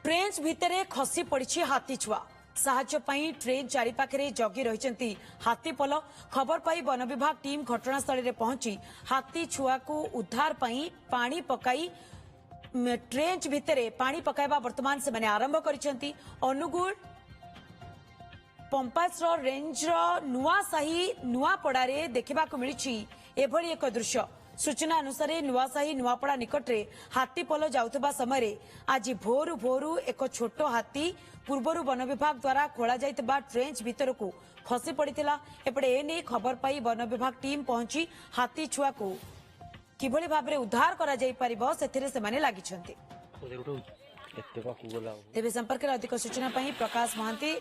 Trench भितरे खसी पड़ी हाथी छुआ साहाय्य पाई ट्रेन चारिपाखे जगी रही हाथी पल खबर पाई वन विभाग टीम घटनास्थल में पहुंची हाथी छुआ को उद्धार पाई पानी पकाई ट्रेंच भितरे पानी पकाइबा वर्तमान से माने आरंभ करिसेंती। अनुगुल पंपास रेंज नुआसाही नुआपड़ारे देखा मिली एभली एक दृश्य। सूचना अनुसार नुआसाही नुआपड़ा निकटरे हाथी पल जाउथबा समय आज भोरु भोरु एक छोट हाथी पूर्वर वन विभाग द्वारा खोला जाइतबा ट्रेंच भीतर को खसी पड़िथिला। एपटे एने खबर पाई वन विभाग टीम पहुंची हाथी छुआ को किभली भाबरे उद्धार करा जाई परिबो सेथिरे से माने लागिछन्ति। तेबे संपर्क रे अधिक सूचना पाई प्रकाश महांती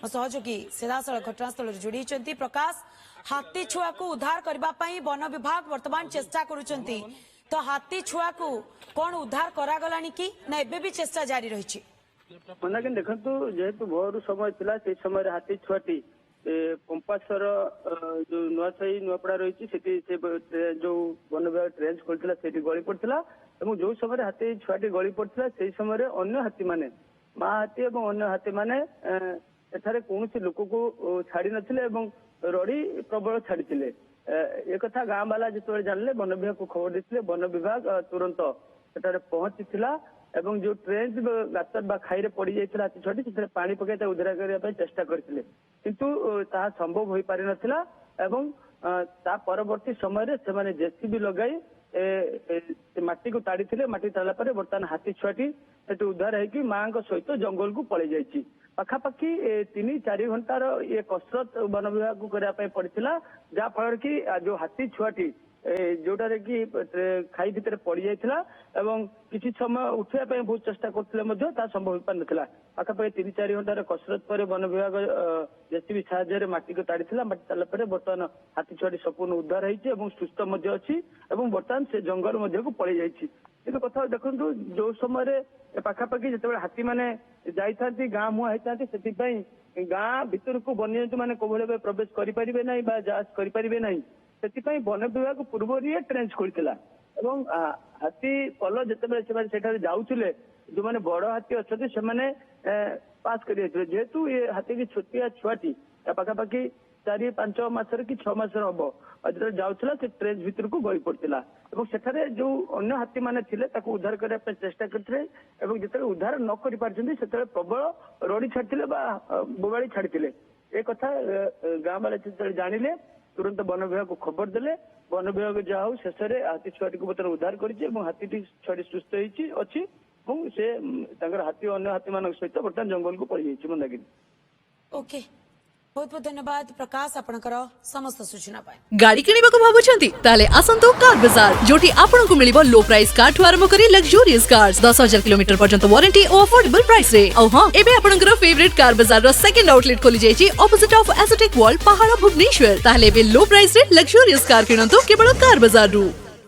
सहयोगी सीधासल घटनास्थल जोड़ी प्रकाश हाथी छुआ को उद्धार करने वन विभाग वर्तमान चेष्टा करुचंती तो हाथी छुआ को कौन उद्धार करागलानी कि ना एबे भी चेष्टा जारी रही मंदाकिनी देखु जेहेतु भोर समय थिला से समय हाथी छुआटी पंपासर जो नुआसाही नुआपड़ा रही जो वन विभाग ट्रेंच खोलता से गली पड़ता जो समय हाथी छुआटी गली पड़ता से समय अन्य हाथी माने माँ हाथी और अन्य हाथी माने एठारे कौन लोक को छाड़ी नथिले एवं रड़ी प्रबल छाड़ी एक गाँ बाला जो जानले वन विभाग को खबर देते वन विभाग तुरंत सेठारे पहुंची एवं जो ट्रेन गातर बा खाई पड़ जाता हाथी छुआटी से पानी पकई उद्धार करने चेष्टा करते किंतु ताहा संभव हो पारि नथिला एवं ता परवर्ती समय से जेसीबी लगाई माटी को ताड़ी माटी ताड़ा पर बर्तमान हाथी छुआटी से उद्धार होगी माँ सहित जंगल को पलि जाइए पाखापाखि 3-4 घंटार ये कसरत वन विभाग को करने पड़ा जहाँफल कि जो हाथी छुआटी जोटार कि खाई भितर पड़ जाता एवं किसी समय उठाई बहुत चेष्टा करते संभव हो पार नाला पाखापाखि 3-4 घंटार कसरत पर वन विभाग जेसीबी साहाय्य माटी को ताड़ी माटी ताड़ा पर बर्तमान हाथी छुआटी संपूर्ण उद्धार होती सुस्थ अच्छी बर्तमान से जंगल को पलि जाइए किंतु कथा देखु जो समय पाखापाखि जो हाथी मैंने जाती गाँ मुआ होता से गाँ भीतर को वन्यजंतु मैंने कोभली प्रवेश करें ना जांच करें ना से वन विभाग पूर्व ट्रेंच खोलता हाथी पल जिते जाऊे जो मैंने बड़ हाथी अच्छा से पास कर जेहेतु ये हाथी की छोटिया छुआटी पाखापाखि 4-5 मासर कि 6 मासर हम जो जाऊला से ट्रेंच भीतर को गई पड़ता सेठारे जो अन्य हाथी मैंने उद्धार करने चेष्टा करते जिते उद्धार न कर प्रबल रड़ी छाड़ी बोबाड़ी छाड़ी एक कथा गाँ वाले जानिले तुरंत वन विभाग को खबर देले वन विभाग जहाँ हो शेष हाथी छुआटी को बर्तमान उद्धार कर हाथी छुआटी सुस्थ अच्छी से हाथी अन्य हाथी मान सहित बर्तमान जंगल को पड़ जाइए। मंदाकिनी ओके बहुत बहुत धन्यवाद प्रकाश आपनकर समस्त सूचना पाए। गाड़ी किनिबा को भाबुछंती ताले आसंतो कार बाजार जोटी आपनको मिलिबो लो प्राइस कार ठु आरंभ करी लग्जरियस कार्स 10,000 किलोमीटर पर्यंत वारंटी और अफोर्डेबल प्राइस रे औ हां एबे आपनकर फेवरेट कार बाजार रो सेकंड आउटलेट खोली जायछि ऑपोजिट ऑफ एसोटेक वॉल पहाड़ भुवनेश्वर ताले बे लो प्राइस रे लग्जरियस कार किनंतो केवल कार बाजार रु।